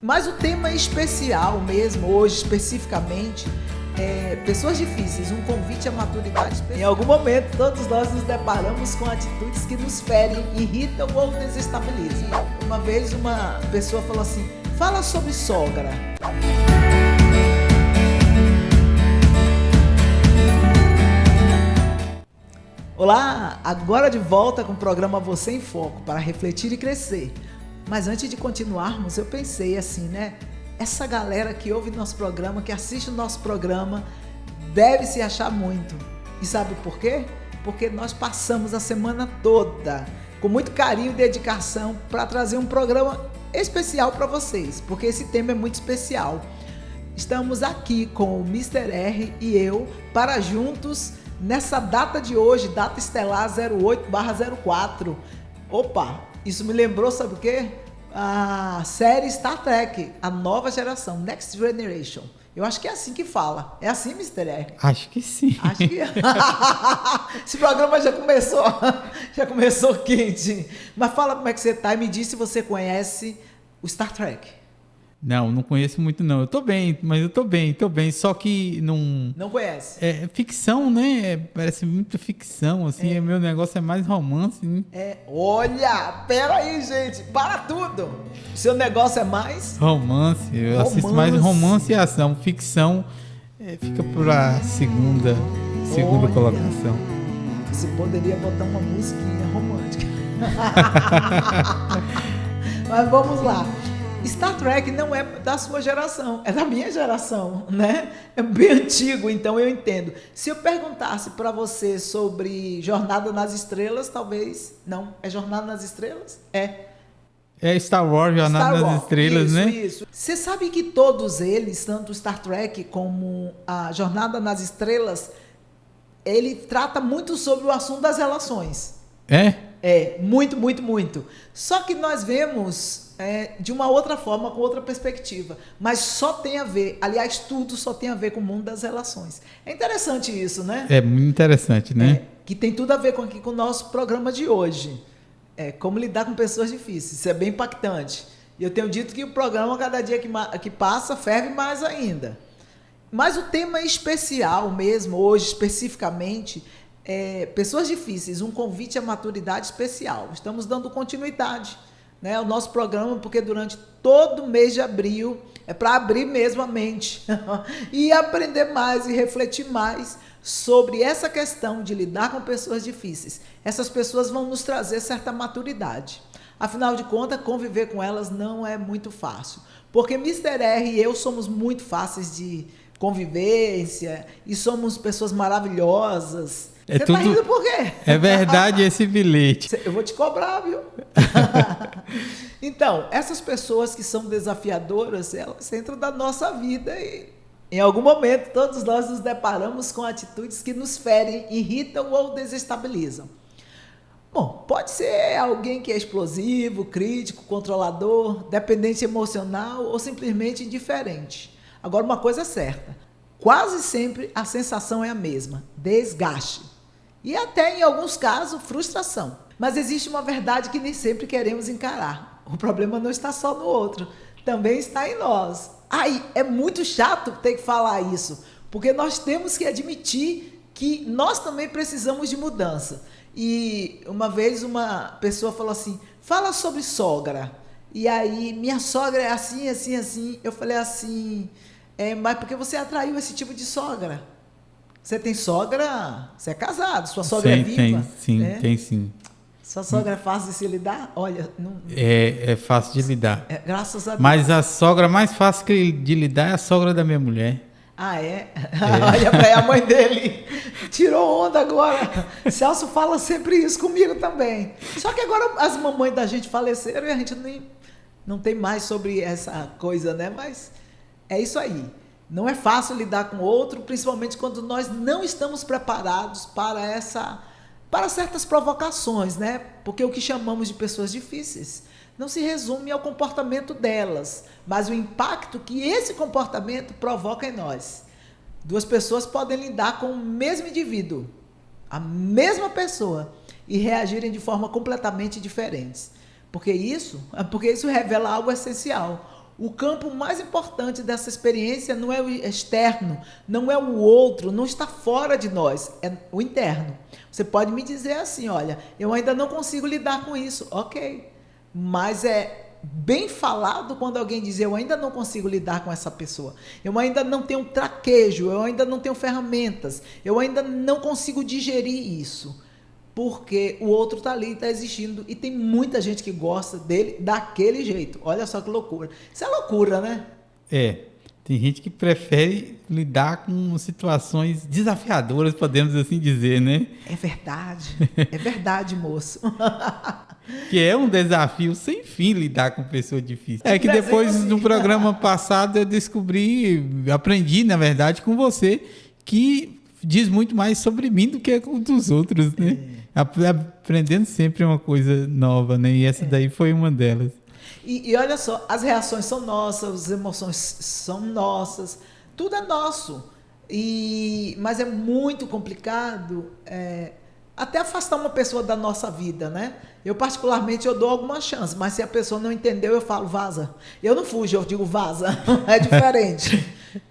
Mas o tema especial mesmo, hoje especificamente, é pessoas difíceis, um convite à maturidade especial. Em algum momento, todos nós nos deparamos com atitudes que nos ferem, irritam ou desestabilizam. Uma vez uma pessoa falou assim, fala sobre sogra. Olá, agora de volta com o programa Você em Foco, para refletir e crescer. Mas antes de continuarmos, eu pensei assim, né? Essa galera que ouve nosso programa, que assiste o nosso programa, deve se achar muito. E sabe por quê? Porque nós passamos a semana toda com muito carinho e dedicação para trazer um programa especial para vocês, porque esse tema é muito especial. Estamos aqui com o Mr. R e eu para juntos, nessa data de hoje, data estelar 08/04. Opa! Isso me lembrou, sabe o quê? A série Star Trek, a nova geração, Next Generation. Eu acho que é assim que fala. É assim, Mr. R? Acho que sim. Acho que esse programa já começou quente. Mas fala como é que você tá e me diz se você conhece o Star Trek. Não conheço muito não. Eu tô bem, mas eu tô bem. Só que não... Não conhece? É ficção, né? Parece muito ficção, assim. Meu negócio é mais romance, né? Olha, pera aí, gente. Para tudo. Seu negócio é mais? Romance. Eu assisto mais romance e ação. Ficção fica por a segunda colocação. Você poderia botar uma musiquinha romântica. Mas vamos lá. Star Trek não é da sua geração, é da minha geração, né? É bem antigo, então eu entendo. Se eu perguntasse para você sobre Jornada nas Estrelas, talvez... Não, é Jornada nas Estrelas? É Star Wars, Jornada nas Estrelas, né? Isso. Você sabe que todos eles, tanto Star Trek como a Jornada nas Estrelas, ele trata muito sobre o assunto das relações. Muito, muito, muito. Só que nós vemos de uma outra forma, com outra perspectiva. Mas só tem a ver, aliás, tudo só tem a ver com o mundo das relações. É interessante isso, né? É muito interessante, né? Que tem tudo a ver com o nosso programa de hoje. Como lidar com pessoas difíceis. Isso é bem impactante. E eu tenho dito que o programa, cada dia que passa, ferve mais ainda. Mas o tema especial mesmo, hoje especificamente, pessoas difíceis, um convite à maturidade especial. Estamos dando continuidade, né, ao nosso programa, porque durante todo o mês de abril é para abrir mesmo a mente e aprender mais e refletir mais sobre essa questão de lidar com pessoas difíceis. Essas pessoas vão nos trazer certa maturidade. Afinal de contas, conviver com elas não é muito fácil, porque Mr. R e eu somos muito fáceis de convivência e somos pessoas maravilhosas. Você tá rindo por quê? É verdade esse bilhete. Eu vou te cobrar, viu? Então, essas pessoas que são desafiadoras, elas entram na nossa vida e em algum momento todos nós nos deparamos com atitudes que nos ferem, irritam ou desestabilizam. Bom, pode ser alguém que é explosivo, crítico, controlador, dependente emocional ou simplesmente indiferente. Agora, uma coisa é certa, quase sempre a sensação é a mesma, desgaste. E até, em alguns casos, frustração. Mas existe uma verdade que nem sempre queremos encarar. O problema não está só no outro, também está em nós. Ai, é muito chato ter que falar isso, porque nós temos que admitir que nós também precisamos de mudança. E uma vez uma pessoa falou assim, fala sobre sogra. E aí, minha sogra é assim, assim, assim. Eu falei assim, mas por que você atraiu esse tipo de sogra? Você tem sogra? Você é casado, sua sogra é viva? Tem sim. Sua sogra é fácil de se lidar? Olha, não... É fácil de lidar. Graças a Deus. Mas a sogra mais fácil de lidar é a sogra da minha mulher. Ah, é? Olha pra aí, a mãe dele tirou onda agora. Celso fala sempre isso comigo também. Só que agora as mamães da gente faleceram e a gente não tem mais sobre essa coisa, né? Mas é isso aí. Não é fácil lidar com o outro, principalmente quando nós não estamos preparados para certas provocações, né? Porque o que chamamos de pessoas difíceis não se resume ao comportamento delas, mas o impacto que esse comportamento provoca em nós. Duas pessoas podem lidar com o mesmo indivíduo, a mesma pessoa, e reagirem de forma completamente diferente. Porque isso revela algo essencial. O campo mais importante dessa experiência não é o externo, não é o outro, não está fora de nós, é o interno. Você pode me dizer assim, olha, eu ainda não consigo lidar com isso. Ok, mas é bem falado quando alguém diz, eu ainda não consigo lidar com essa pessoa, eu ainda não tenho traquejo, eu ainda não tenho ferramentas, eu ainda não consigo digerir isso. Porque o outro está ali, está existindo, e tem muita gente que gosta dele daquele jeito. Olha só que loucura. Isso é loucura, né? Tem gente que prefere lidar com situações desafiadoras, podemos assim dizer, né? É verdade, moço. Que é um desafio sem fim lidar com pessoa difícil. É que depois, no programa passado, eu aprendi, na verdade, com você, que diz muito mais sobre mim do que com dos outros, né? Aprendendo sempre uma coisa nova, né? E essa daí foi uma delas. E olha só, as reações são nossas, as emoções são nossas, tudo é nosso. Mas é muito complicado até afastar uma pessoa da nossa vida, né? Eu, particularmente, eu dou alguma chance, mas se a pessoa não entendeu, eu falo, vaza. Eu não fujo, eu digo, vaza. É diferente.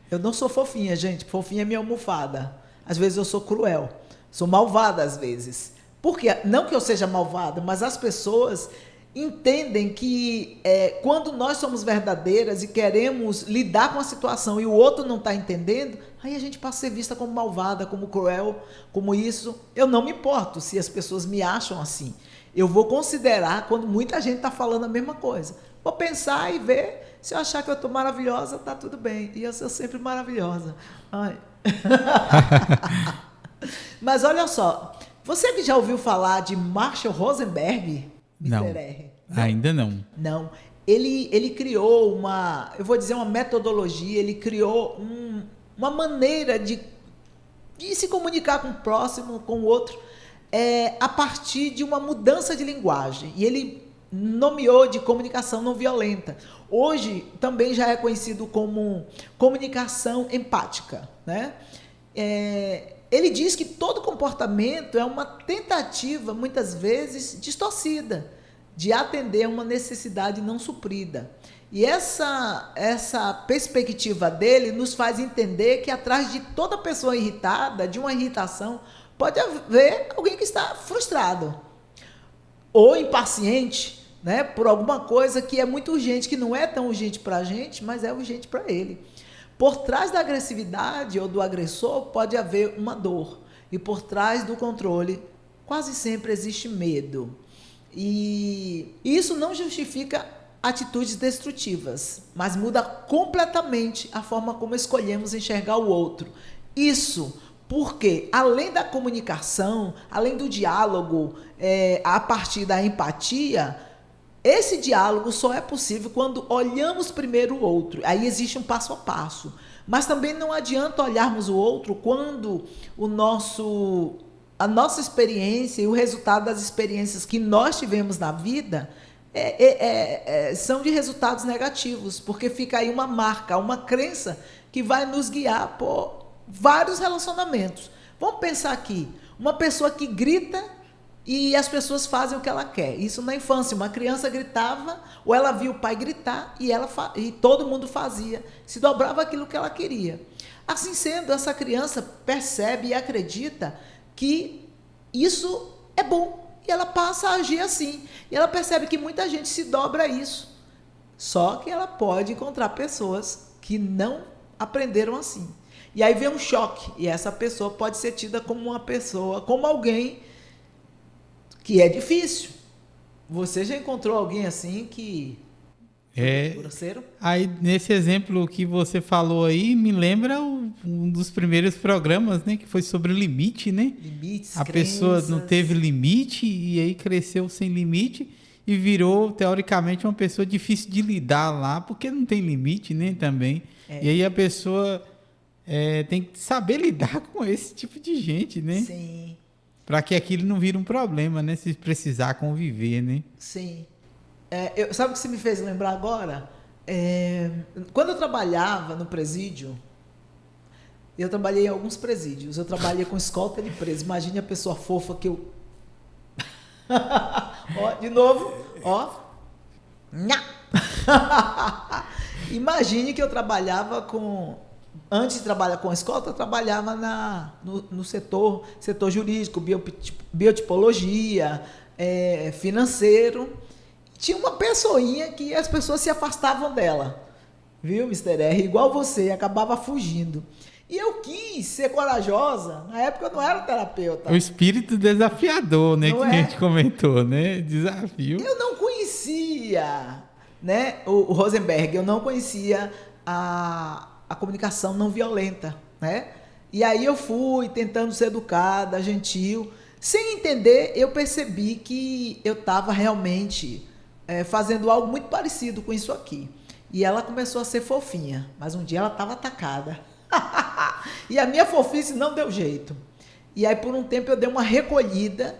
Eu não sou fofinha, gente. Fofinha é minha almofada. Às vezes eu sou cruel. Sou malvada, às vezes. Porque, não que eu seja malvada, mas as pessoas entendem que quando nós somos verdadeiras e queremos lidar com a situação e o outro não está entendendo, aí a gente passa a ser vista como malvada, como cruel, como isso. Eu não me importo se as pessoas me acham assim. Eu vou considerar quando muita gente está falando a mesma coisa. Vou pensar e ver. Se eu achar que eu estou maravilhosa, tá tudo bem. E eu sou sempre maravilhosa. Ai. Mas olha só, você que já ouviu falar de Marshall Rosenberg? Não, R. Ainda não. Não. Ele criou eu vou dizer uma metodologia, ele criou uma maneira de se comunicar com o próximo, com o outro, a partir de uma mudança de linguagem. E ele nomeou de comunicação não violenta. Hoje também já é conhecido como comunicação empática, né? Ele diz que todo comportamento é uma tentativa, muitas vezes, distorcida, de atender uma necessidade não suprida. E essa perspectiva dele nos faz entender que atrás de toda pessoa irritada, de uma irritação, pode haver alguém que está frustrado ou impaciente, né, por alguma coisa que é muito urgente, que não é tão urgente para a gente, mas é urgente para ele. Por trás da agressividade ou do agressor pode haver uma dor. E por trás do controle quase sempre existe medo. E isso não justifica atitudes destrutivas, mas muda completamente a forma como escolhemos enxergar o outro. Isso porque, além da comunicação, além do diálogo, a partir da empatia, esse diálogo só é possível quando olhamos primeiro o outro. Aí existe um passo a passo. Mas também não adianta olharmos o outro quando a nossa experiência e o resultado das experiências que nós tivemos na vida são de resultados negativos, porque fica aí uma marca, uma crença que vai nos guiar por vários relacionamentos. Vamos pensar aqui, uma pessoa que grita e as pessoas fazem o que ela quer. Isso na infância, uma criança gritava, ou ela via o pai gritar, e todo mundo fazia, se dobrava aquilo que ela queria. Assim sendo, essa criança percebe e acredita que isso é bom, e ela passa a agir assim. E ela percebe que muita gente se dobra a isso. Só que ela pode encontrar pessoas que não aprenderam assim. E aí vem um choque, e essa pessoa pode ser tida como uma pessoa, como alguém que é difícil. Você já encontrou alguém assim que é grosseiro? Aí, nesse exemplo que você falou aí, me lembra um dos primeiros programas, né? Que foi sobre limite, né? Limites, a crenças. Pessoa não teve limite e aí cresceu sem limite e virou, teoricamente, uma pessoa difícil de lidar lá, porque não tem limite, né? Também. E aí a pessoa tem que saber lidar com esse tipo de gente, né? Sim. Para que aquilo não vire um problema, né? Se precisar conviver, né? Sim. Sabe o que você me fez lembrar agora? Quando eu trabalhava no presídio, eu trabalhei em alguns presídios. Eu trabalhei com escolta de preso. Imagine a pessoa fofa que eu... Ó, de novo. Ó. Imagine que eu trabalhava antes de trabalhar com a escola, eu trabalhava no setor jurídico, biotipologia, financeiro. Tinha uma pessoinha que as pessoas se afastavam dela. Viu, Mr. R? Igual você, acabava fugindo. E eu quis ser corajosa. Na época eu não era terapeuta. O espírito desafiador, né? Não que a gente comentou, né? Desafio. Eu não conhecia, né, o Rosenberg, eu não conhecia a comunicação não violenta, né? E aí eu fui tentando ser educada, gentil. Sem entender, eu percebi que eu estava realmente fazendo algo muito parecido com isso aqui. E ela começou a ser fofinha, mas um dia ela estava atacada. E a minha fofice não deu jeito. E aí por um tempo eu dei uma recolhida,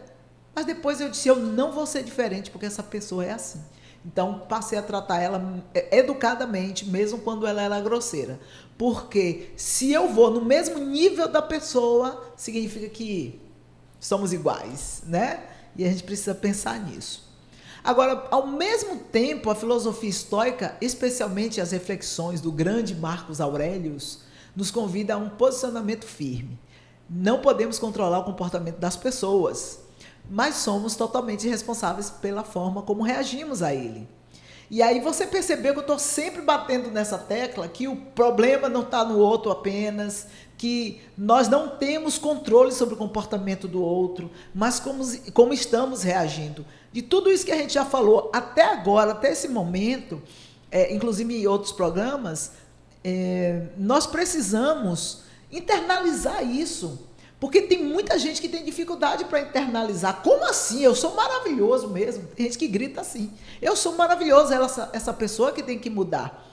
mas depois eu disse, eu não vou ser diferente, porque essa pessoa é assim. Então passei a tratar ela educadamente, mesmo quando ela era grosseira. Porque se eu vou no mesmo nível da pessoa, significa que somos iguais, né? E a gente precisa pensar nisso. Agora, ao mesmo tempo, a filosofia estoica, especialmente as reflexões do grande Marcos Aurelius, nos convida a um posicionamento firme. Não podemos controlar o comportamento das pessoas, mas somos totalmente responsáveis pela forma como reagimos a ele. E aí você percebeu que eu estou sempre batendo nessa tecla, que o problema não está no outro apenas, que nós não temos controle sobre o comportamento do outro, mas como estamos reagindo. De tudo isso que a gente já falou até agora, até esse momento, inclusive em outros programas, nós precisamos internalizar isso. Porque tem muita gente que tem dificuldade para internalizar. Como assim? Eu sou maravilhoso mesmo. Tem gente que grita assim. Eu sou maravilhoso, essa pessoa que tem que mudar.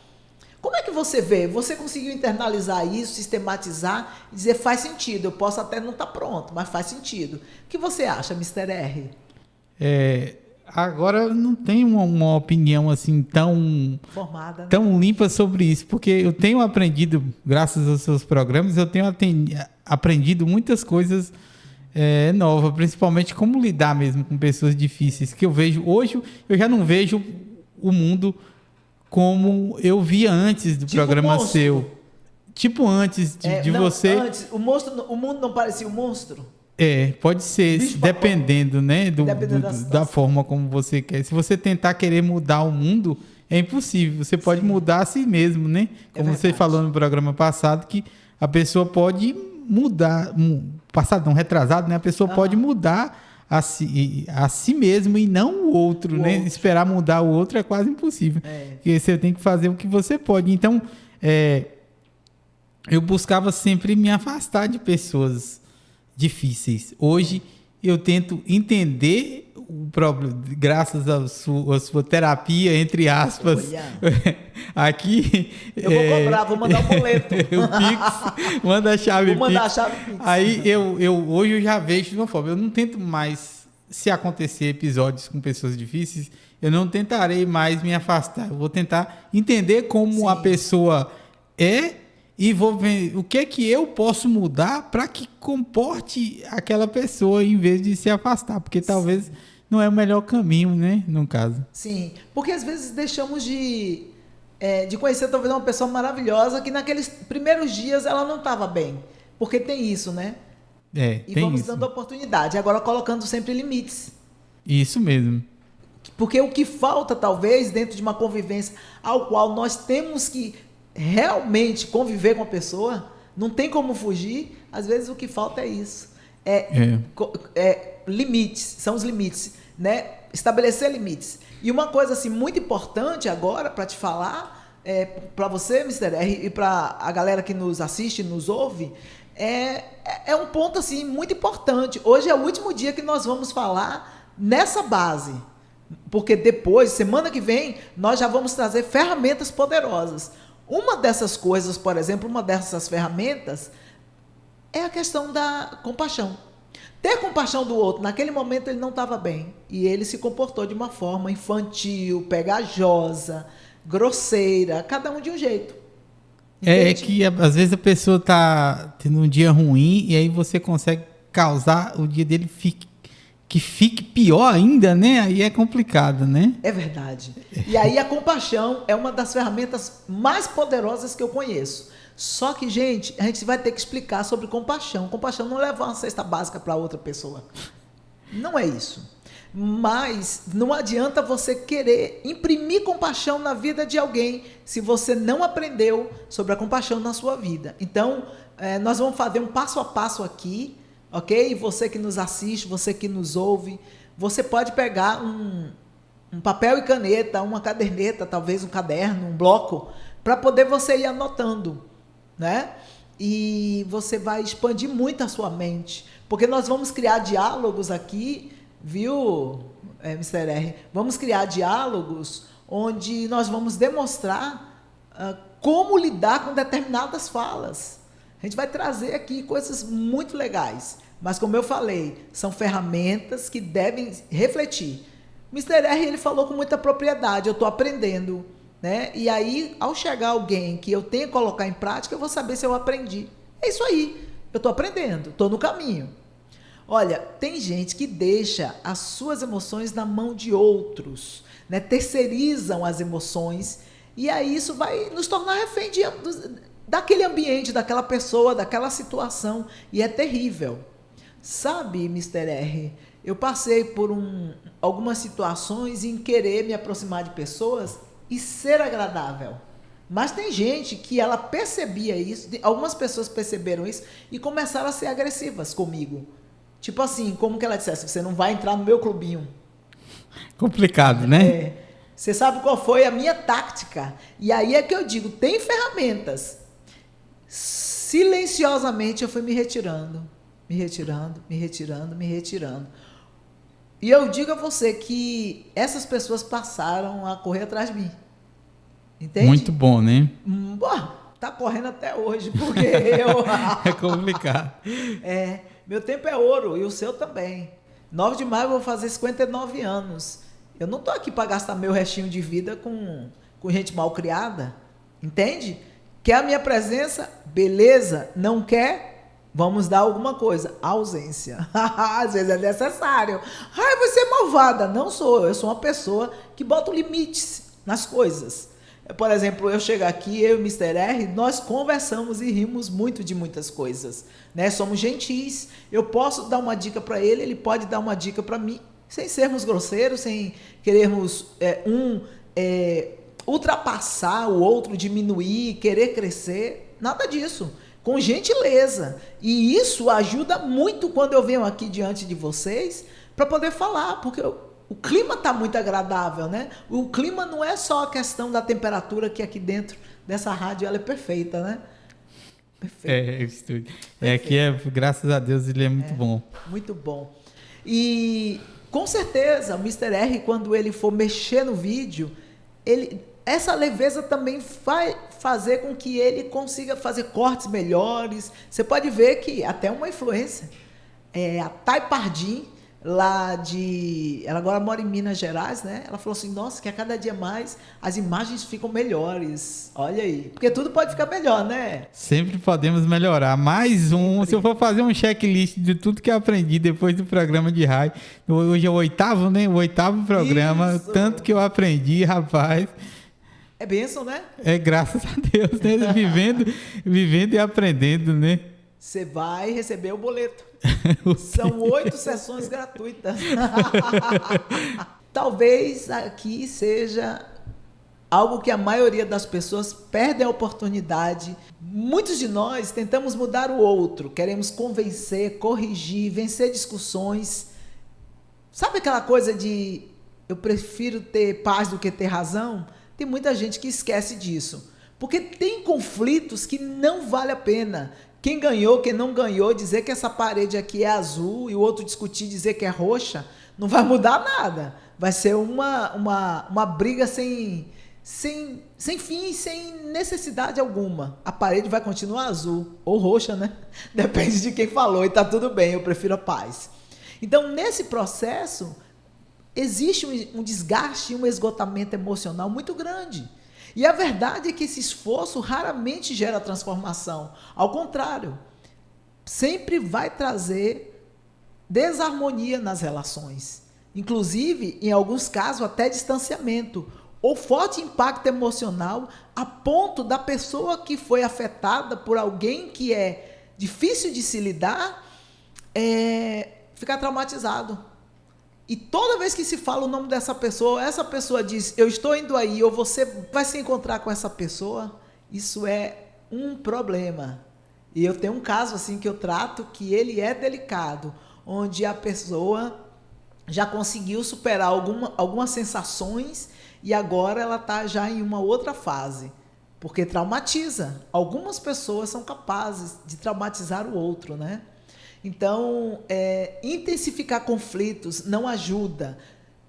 Como é que você vê? Você conseguiu internalizar isso, sistematizar e dizer faz sentido. Eu posso até não estar pronto, mas faz sentido. O que você acha, Mr. R? Agora eu não tenho uma opinião assim tão formada, né? Tão limpa sobre isso, porque eu tenho aprendido, graças aos seus programas, eu tenho aprendido muitas coisas novas, principalmente como lidar mesmo com pessoas difíceis, que eu vejo hoje, eu já não vejo o mundo como eu via antes do programa monstro. Seu. Tipo antes de você... Antes, o mundo não parecia um monstro? Pode ser, dependendo, né, da forma como você quer. Se você tentar querer mudar o mundo, é impossível. Você pode mudar a si mesmo, né? Como você falou no programa passado, que a pessoa pode mudar, passado não, retrasado, né? A pessoa pode mudar a si mesmo e não o outro, né? Esperar mudar o outro é quase impossível. Porque você tem que fazer o que você pode. Então, eu buscava sempre me afastar de pessoas difíceis. Hoje eu tento entender o problema, graças à sua terapia, entre aspas. Aqui eu vou cobrar, vou mandar um boleto. O Pix, manda a chave. Vou mandar a chave Pix. Aí hoje eu já vejo de uma forma, eu não tento mais, se acontecer episódios com pessoas difíceis, eu não tentarei mais me afastar. Eu vou tentar entender como a pessoa e vou ver o que é que eu posso mudar para que comporte aquela pessoa em vez de se afastar, porque talvez não é o melhor caminho, né, no caso. Sim, porque às vezes deixamos de conhecer talvez uma pessoa maravilhosa que naqueles primeiros dias ela não estava bem, porque tem isso, né? E vamos dando oportunidade, agora colocando sempre limites. Isso mesmo. Porque o que falta talvez dentro de uma convivência ao qual nós temos que realmente conviver com a pessoa, não tem como fugir, às vezes o que falta é isso. Limites, são os limites, né? Estabelecer limites. E uma coisa assim muito importante agora para te falar, para você, Mr. R, e para a galera que nos assiste, nos ouve, é um ponto assim muito importante. Hoje é o último dia que nós vamos falar nessa base, porque depois, semana que vem, nós já vamos trazer ferramentas poderosas. Uma dessas coisas, por exemplo, uma dessas ferramentas é a questão da compaixão. Ter compaixão do outro, naquele momento ele não estava bem e ele se comportou de uma forma infantil, pegajosa, grosseira, cada um de um jeito. É que às vezes a pessoa está tendo um dia ruim e aí você consegue causar o dia dele fique que fique pior ainda, né? Aí é complicado, né? É verdade. E aí a compaixão é uma das ferramentas mais poderosas que eu conheço. Só que, gente, a gente vai ter que explicar sobre compaixão. Compaixão não é levar uma cesta básica para outra pessoa. Não é isso. Mas não adianta você querer imprimir compaixão na vida de alguém se você não aprendeu sobre a compaixão na sua vida. Então, nós vamos fazer um passo a passo aqui, ok? Você que nos assiste, você que nos ouve, você pode pegar um papel e caneta, uma caderneta, talvez um caderno, um bloco, para poder você ir anotando, né? E você vai expandir muito a sua mente, porque nós vamos criar diálogos aqui, viu, Mr. R? Vamos criar diálogos onde nós vamos demonstrar como lidar com determinadas falas. A gente vai trazer aqui coisas muito legais, mas como eu falei, são ferramentas que devem refletir. Mr. R, ele falou com muita propriedade, eu estou aprendendo, né? E aí, ao chegar alguém que eu tenho que colocar em prática, eu vou saber se eu aprendi. É isso aí, eu estou aprendendo, estou no caminho. Olha, tem gente que deixa as suas emoções na mão de outros, né? Terceirizam as emoções, e aí isso vai nos tornar refém daquele ambiente, daquela pessoa, daquela situação, e é terrível. Sabe, Mr. R, eu passei por algumas situações em querer me aproximar de pessoas e ser agradável. Mas tem gente que ela percebia isso, algumas pessoas perceberam isso e começaram a ser agressivas comigo. Tipo assim, como que ela dissesse, você não vai entrar no meu clubinho. Complicado, né? Você sabe qual foi a minha tática? E aí é que eu digo, tem ferramentas. Silenciosamente eu fui me retirando. E eu digo a você que essas pessoas passaram a correr atrás de mim. Entende? Muito bom, né? Tá correndo até hoje, porque eu... É complicado. Meu tempo é ouro e o seu também. 9 de maio eu vou fazer 59 anos. Eu não tô aqui para gastar meu restinho de vida com gente mal criada. Entende? Quer a minha presença? Beleza. Não quer? Vamos dar alguma coisa. Ausência. Às vezes é necessário. Você é malvada. Não sou. Eu sou uma pessoa que bota limites nas coisas. Por exemplo, eu chego aqui, eu e o Mr. R, nós conversamos e rimos muito de muitas coisas, né? Somos gentis. Eu posso dar uma dica para ele, ele pode dar uma dica para mim, sem sermos grosseiros, sem querermos ultrapassar o outro, diminuir, querer crescer, nada disso. Com gentileza. E isso ajuda muito quando eu venho aqui diante de vocês para poder falar, porque o clima está muito agradável, né? O clima não é só a questão da temperatura, que aqui dentro dessa rádio ela é perfeita, né? Perfeita. Aqui graças a Deus, ele é muito bom. Muito bom. E com certeza, o Mr. R, quando ele for mexer no vídeo, essa leveza também vai fazer com que ele consiga fazer cortes melhores. Você pode ver que até uma influência, a Thay Pardim, ela agora mora em Minas Gerais, né? Ela falou assim, nossa, que a cada dia mais as imagens ficam melhores. Olha aí, porque tudo pode ficar melhor, né? Sempre podemos melhorar. Mais se eu for fazer um checklist de tudo que eu aprendi depois do programa de rádio, hoje é o 8º, né? O 8º programa, isso. Tanto que eu aprendi, rapaz. É bênção, né? Graças a Deus, né? vivendo e aprendendo, né? Você vai receber o boleto. São 8 sessões gratuitas. Talvez aqui seja algo que a maioria das pessoas perde a oportunidade. Muitos de nós tentamos mudar o outro, queremos convencer, corrigir, vencer discussões. Sabe aquela coisa de eu prefiro ter paz do que ter razão? Tem muita gente que esquece disso. Porque tem conflitos que não vale a pena. Quem ganhou, quem não ganhou, dizer que essa parede aqui é azul e o outro discutir dizer que é roxa, não vai mudar nada. Vai ser uma briga sem fim, sem necessidade alguma. A parede vai continuar azul ou roxa, né? Depende de quem falou e tá tudo bem, eu prefiro a paz. Então, nesse processo, existe um desgaste e um esgotamento emocional muito grande. E a verdade é que esse esforço raramente gera transformação. Ao contrário, sempre vai trazer desarmonia nas relações. Inclusive, em alguns casos, até distanciamento ou forte impacto emocional a ponto da pessoa que foi afetada por alguém que é difícil de se lidar ficar traumatizado. E toda vez que se fala o nome dessa pessoa, essa pessoa diz, eu estou indo aí, ou você vai se encontrar com essa pessoa, isso é um problema. E eu tenho um caso assim que eu trato que ele é delicado, onde a pessoa já conseguiu superar algumas sensações e agora ela está já em uma outra fase, porque traumatiza. Algumas pessoas são capazes de traumatizar o outro, né? Então, intensificar conflitos não ajuda,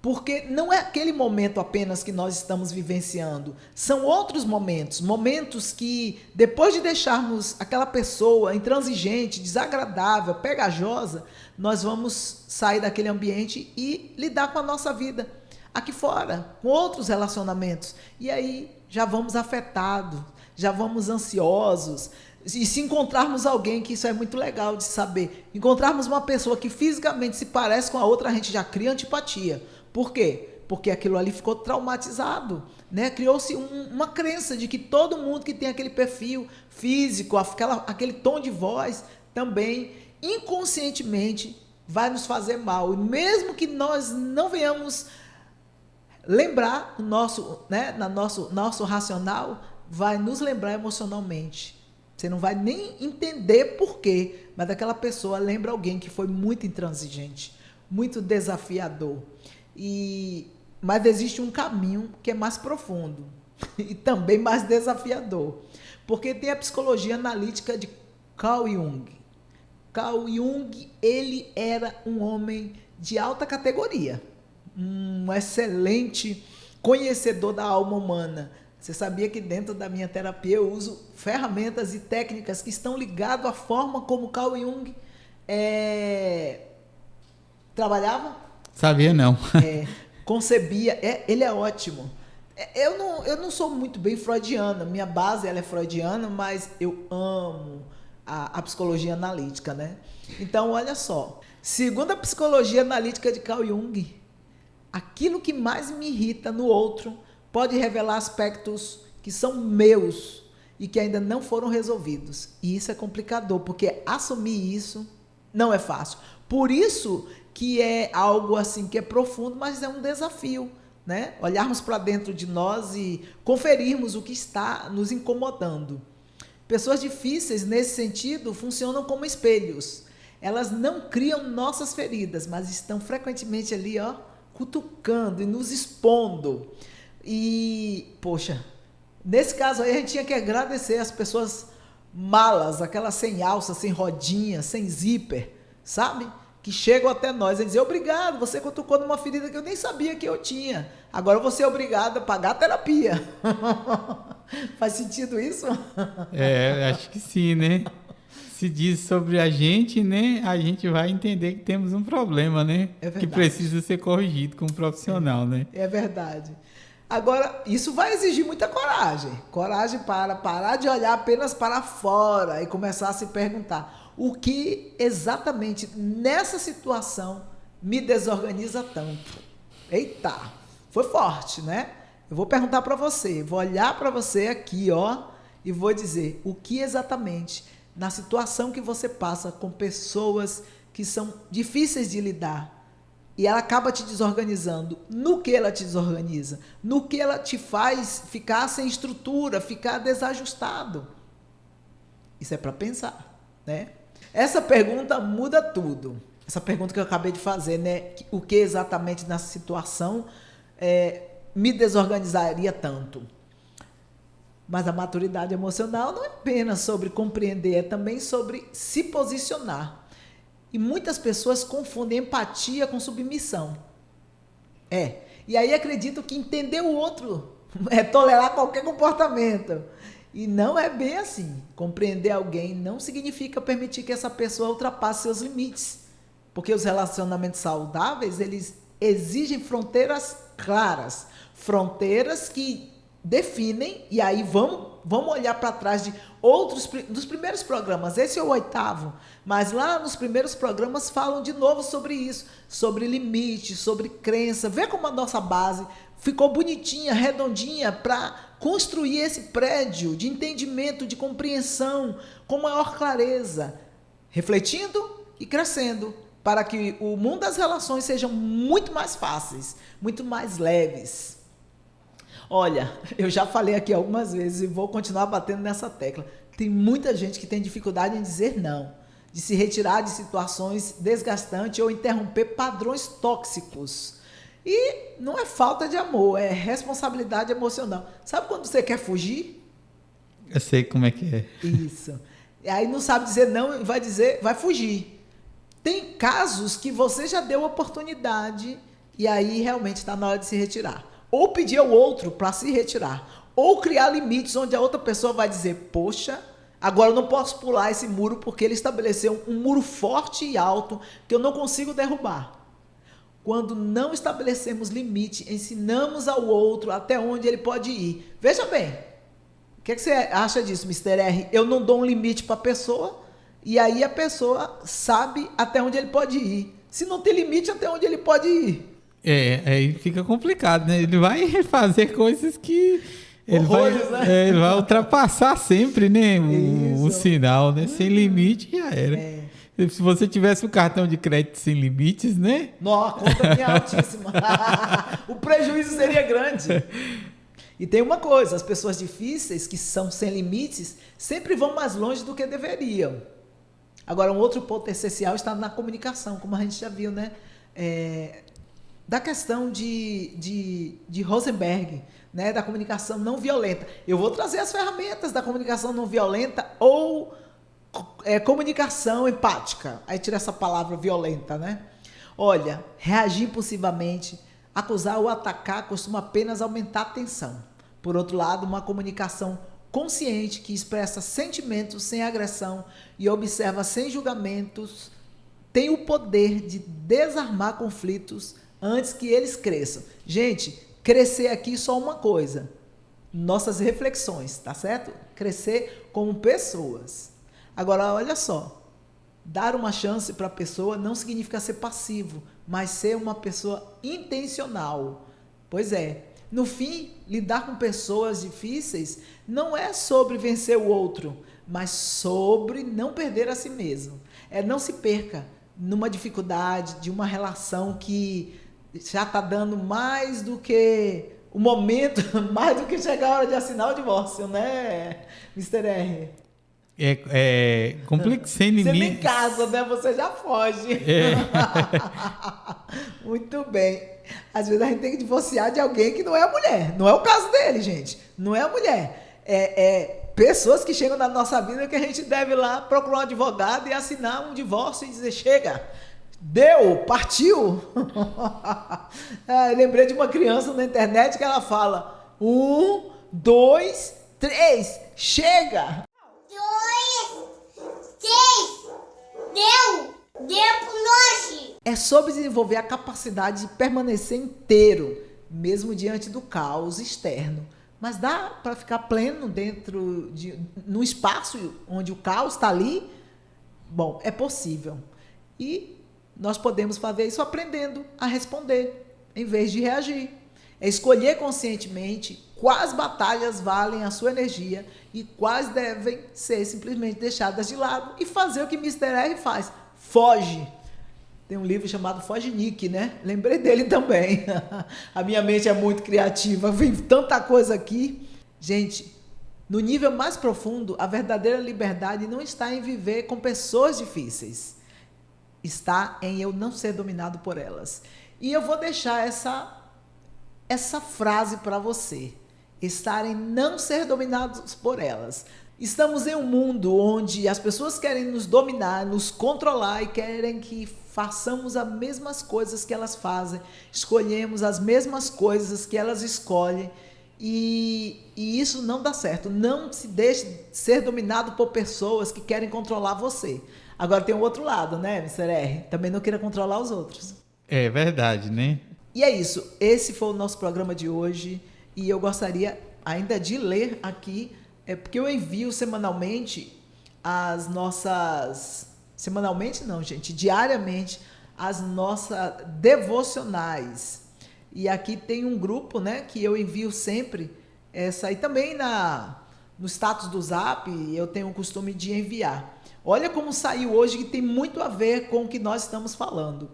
porque não é aquele momento apenas que nós estamos vivenciando, são outros momentos, momentos que, depois de deixarmos aquela pessoa intransigente, desagradável, pegajosa, nós vamos sair daquele ambiente e lidar com a nossa vida aqui fora, com outros relacionamentos. E aí já vamos afetados, já vamos ansiosos. E se encontrarmos alguém, que isso é muito legal de saber, encontrarmos uma pessoa que fisicamente se parece com a outra, a gente já cria antipatia. Por quê? Porque aquilo ali ficou traumatizado, né? Criou-se uma crença de que todo mundo que tem aquele perfil físico, aquele tom de voz, também inconscientemente vai nos fazer mal. E mesmo que nós não venhamos lembrar o nosso racional, vai nos lembrar emocionalmente. Você não vai nem entender por quê, mas aquela pessoa lembra alguém que foi muito intransigente, muito desafiador. Mas existe um caminho que é mais profundo e também mais desafiador, porque tem a psicologia analítica de Carl Jung. Carl Jung, ele era um homem de alta categoria, um excelente conhecedor da alma humana. Você sabia que dentro da minha terapia eu uso ferramentas e técnicas que estão ligadas à forma como Carl Jung trabalhava? Sabia não. Concebia. Ele é ótimo. Eu não sou muito bem freudiana. Minha base ela é freudiana, mas eu amo a psicologia analítica, né? Então, olha só. Segundo a psicologia analítica de Carl Jung, aquilo que mais me irrita no outro pode revelar aspectos que são meus e que ainda não foram resolvidos. E isso é complicador, porque assumir isso não é fácil. Por isso que é algo assim que é profundo, mas é um desafio, né? Olharmos para dentro de nós e conferirmos o que está nos incomodando. Pessoas difíceis, nesse sentido, funcionam como espelhos. Elas não criam nossas feridas, mas estão frequentemente ali, cutucando e nos expondo. E, poxa, nesse caso aí a gente tinha que agradecer as pessoas malas, aquelas sem alça, sem rodinha, sem zíper, sabe? Que chegam até nós e dizem, obrigado, você cutucou numa ferida que eu nem sabia que eu tinha. Agora você é obrigado a pagar a terapia. Faz sentido isso? Acho que sim, né? Se diz sobre a gente, né? A gente vai entender que temos um problema, né? É verdade. Que precisa ser corrigido como profissional, né? É verdade. Agora, isso vai exigir muita coragem. Coragem para parar de olhar apenas para fora e começar a se perguntar o que exatamente nessa situação me desorganiza tanto. Eita, foi forte, né? Eu vou perguntar para você, vou olhar para você aqui, e vou dizer o que exatamente na situação que você passa com pessoas que são difíceis de lidar, e ela acaba te desorganizando. No que ela te desorganiza? No que ela te faz ficar sem estrutura, ficar desajustado? Isso é para pensar, né? Essa pergunta muda tudo. Essa pergunta que eu acabei de fazer, né? O que exatamente nessa situação me desorganizaria tanto? Mas a maturidade emocional não é apenas sobre compreender, é também sobre se posicionar. E muitas pessoas confundem empatia com submissão. E aí acreditam que entender o outro é tolerar qualquer comportamento. E não é bem assim. Compreender alguém não significa permitir que essa pessoa ultrapasse seus limites. Porque os relacionamentos saudáveis, eles exigem fronteiras claras. Fronteiras que definem, e aí vamos olhar para trás dos primeiros programas. Esse é o 8º, mas lá nos primeiros programas falam de novo sobre isso, sobre limite, sobre crença. Vê como a nossa base ficou bonitinha, redondinha, para construir esse prédio de entendimento, de compreensão, com maior clareza, refletindo e crescendo, para que o mundo das relações sejam muito mais fáceis, muito mais leves. Olha, eu já falei aqui algumas vezes e vou continuar batendo nessa tecla. Tem muita gente que tem dificuldade em dizer não, de se retirar de situações desgastantes ou interromper padrões tóxicos. E não é falta de amor, é responsabilidade emocional. Sabe quando você quer fugir? Eu sei como é que é. Isso. E aí não sabe dizer não e vai fugir. Tem casos que você já deu oportunidade e aí realmente está na hora de se retirar. Ou pedir ao outro para se retirar. Ou criar limites onde a outra pessoa vai dizer, poxa, agora eu não posso pular esse muro porque ele estabeleceu um muro forte e alto que eu não consigo derrubar. Quando não estabelecemos limite, ensinamos ao outro até onde ele pode ir. Veja bem, o que você acha disso, Mr. R? Eu não dou um limite para a pessoa e aí a pessoa sabe até onde ele pode ir. Se não tem limite, até onde ele pode ir? Aí fica complicado, né? Ele vai fazer coisas que ele vai ultrapassar sempre, né? O sinal, né? Sem limite, já era. Se você tivesse um cartão de crédito sem limites, né? Nossa, a conta é altíssima. O prejuízo seria grande. E tem uma coisa, as pessoas difíceis, que são sem limites, sempre vão mais longe do que deveriam. Agora, um outro ponto essencial está na comunicação, como a gente já viu, né? Da questão de Rosenberg, né, da comunicação não violenta. Eu vou trazer as ferramentas da comunicação não violenta ou comunicação empática. Aí tira essa palavra violenta, né? Olha, reagir impulsivamente, acusar ou atacar costuma apenas aumentar a tensão. Por outro lado, uma comunicação consciente que expressa sentimentos sem agressão e observa sem julgamentos tem o poder de desarmar conflitos antes que eles cresçam. Gente, crescer aqui só uma coisa. Nossas reflexões, tá certo? Crescer como pessoas. Agora, olha só. Dar uma chance para a pessoa não significa ser passivo, mas ser uma pessoa intencional. Pois é. No fim, lidar com pessoas difíceis não é sobre vencer o outro, mas sobre não perder a si mesmo. Não se perca numa dificuldade de uma relação que já está dando mais do que o momento, mais do que chegar a hora de assinar o divórcio, né, Mr. R? Sem limites. Você nem casa, né? Você já foge. Muito bem. Às vezes a gente tem que divorciar de alguém que não é a mulher. Não é o caso dele, gente. Não é a mulher. Pessoas que chegam na nossa vida que a gente deve ir lá procurar um advogado e assinar um divórcio e dizer, chega, deu, partiu. Lembrei de uma criança na internet que ela fala, 1, 2, 3, chega. 2, 3, deu pro nós. É sobre desenvolver a capacidade de permanecer inteiro, mesmo diante do caos externo. Mas dá para ficar pleno num espaço onde o caos está ali? Bom, é possível. E nós podemos fazer isso aprendendo a responder, em vez de reagir. É escolher conscientemente quais batalhas valem a sua energia e quais devem ser simplesmente deixadas de lado e fazer o que Mr. R faz. Foge. Tem um livro chamado Foge Nick, né? Lembrei dele também. A minha mente é muito criativa, vem tanta coisa aqui. Gente, no nível mais profundo, a verdadeira liberdade não está em viver com pessoas difíceis. Está em eu não ser dominado por elas. E eu vou deixar essa frase para você. Estar em não ser dominados por elas. Estamos em um mundo onde as pessoas querem nos dominar, nos controlar e querem que façamos as mesmas coisas que elas fazem, escolhemos as mesmas coisas que elas escolhem e isso não dá certo. Não se deixe ser dominado por pessoas que querem controlar você. Agora tem o outro lado, né, Mr. R? Também não queira controlar os outros. É verdade, né? E é isso. Esse foi o nosso programa de hoje e eu gostaria ainda de ler aqui, porque eu envio semanalmente as nossas... Semanalmente não, gente, diariamente, as nossas devocionais. E aqui tem um grupo, né, que eu envio sempre essa, e também no status do Zap eu tenho o costume de enviar. Olha como saiu hoje, que tem muito a ver com o que nós estamos falando.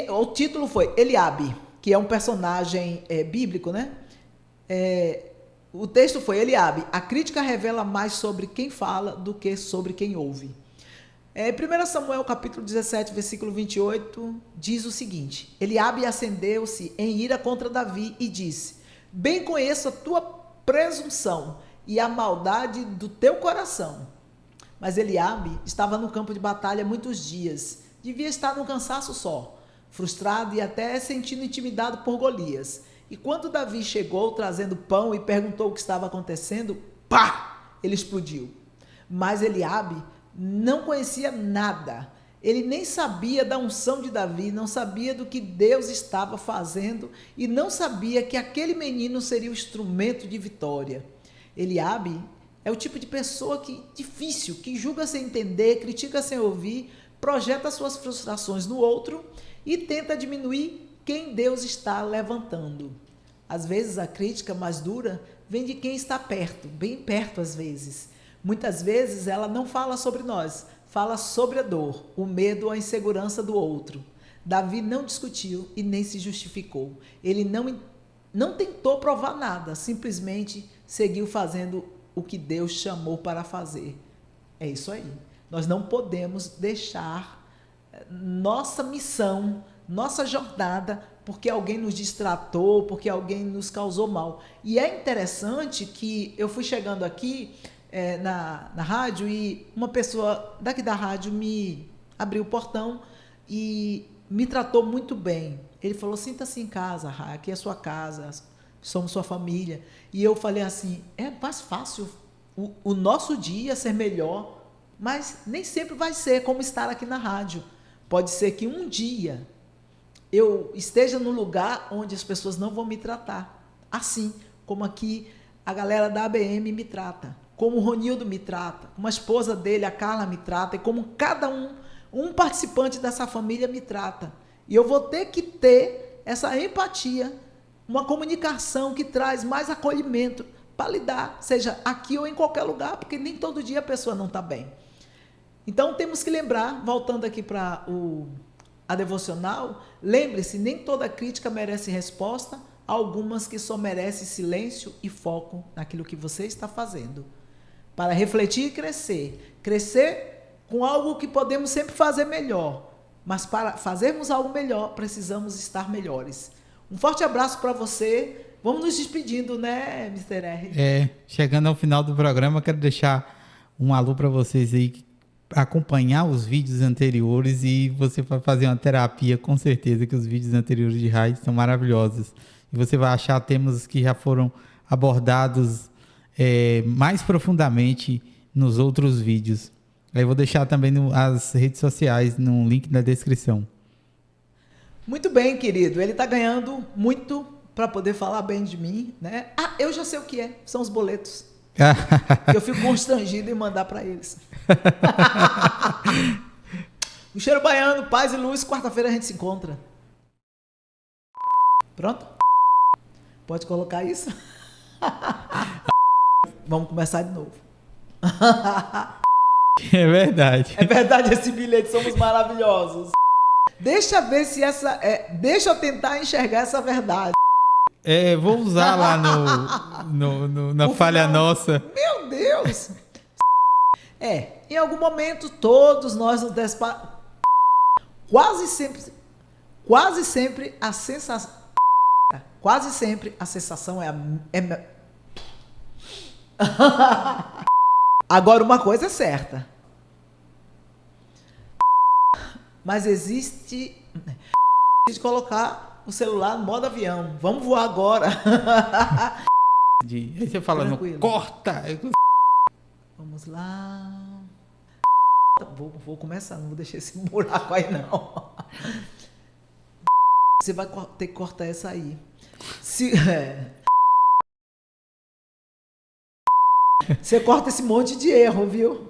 O título foi Eliabe, que é um personagem bíblico, né? O texto foi Eliabe, a crítica revela mais sobre quem fala do que sobre quem ouve. 1 Samuel capítulo 17, versículo 28, diz o seguinte: Eliabe acendeu-se em ira contra Davi e disse: bem conheço a tua presunção e a maldade do teu coração. Mas Eliabe estava no campo de batalha muitos dias, devia estar num cansaço só, frustrado e até sentindo intimidado por Golias. E quando Davi chegou trazendo pão e perguntou o que estava acontecendo, pá! Ele explodiu. Mas Eliabe não conhecia nada. Ele nem sabia da unção de Davi, não sabia do que Deus estava fazendo e não sabia que aquele menino seria o instrumento de vitória. Eliabe é o tipo de pessoa difícil, que julga sem entender, critica sem ouvir, projeta suas frustrações no outro e tenta diminuir quem Deus está levantando. Às vezes a crítica mais dura vem de quem está perto, bem perto às vezes. Muitas vezes ela não fala sobre nós, fala sobre a dor, o medo ou a insegurança do outro. Davi não discutiu e nem se justificou. Ele não tentou provar nada, simplesmente seguiu fazendo o que Deus chamou para fazer. É isso aí. Nós não podemos deixar nossa missão, nossa jornada, porque alguém nos distratou, porque alguém nos causou mal. E é interessante que eu fui chegando aqui na rádio e uma pessoa daqui da rádio me abriu o portão e me tratou muito bem. Ele falou: sinta-se em casa, aqui é sua casa, somos sua família. E eu falei assim: é mais fácil o nosso dia ser melhor, mas nem sempre vai ser como estar aqui na rádio. Pode ser que um dia eu esteja no lugar onde as pessoas não vão me tratar, assim como aqui a galera da ABM me trata, como o Ronildo me trata, como a esposa dele, a Carla, me trata, e como cada um participante dessa família me trata. E eu vou ter que ter essa empatia, uma comunicação que traz mais acolhimento para lidar, seja aqui ou em qualquer lugar, porque nem todo dia a pessoa não está bem. Então temos que lembrar, voltando aqui para a devocional, lembre-se, nem toda crítica merece resposta, há algumas que só merecem silêncio e foco naquilo que você está fazendo. Para refletir e crescer com algo que podemos sempre fazer melhor, mas para fazermos algo melhor, precisamos estar melhores. Um forte abraço para você. Vamos nos despedindo, né, Mr. R? Chegando ao final do programa, quero deixar um alô para vocês aí, acompanhar os vídeos anteriores, e você vai fazer uma terapia, com certeza que os vídeos anteriores de rádio são maravilhosos. E você vai achar temas que já foram abordados mais profundamente nos outros vídeos. Aí eu vou deixar também as redes sociais no link na descrição. Muito bem, querido. Ele está ganhando muito para poder falar bem de mim, né? Eu já sei o que é. São os boletos. Eu fico constrangido em mandar para eles. O Cheiro Baiano, paz e luz. Quarta-feira a gente se encontra. Pronto? Pode colocar isso? Vamos começar de novo. É verdade. É verdade esse bilhete, somos maravilhosos. Deixa eu ver se deixa eu tentar enxergar essa verdade. Vou usar lá na falha final, nossa. Meu Deus! Em algum momento todos nós nos quase sempre a sensação é Agora uma coisa é certa. Mas existe de colocar o celular no modo avião. Vamos voar agora. Aí você fala, não, corta. Vamos lá. Vou começar, não vou deixar esse buraco aí não. Você vai ter que cortar essa aí. Você corta esse monte de erro, viu?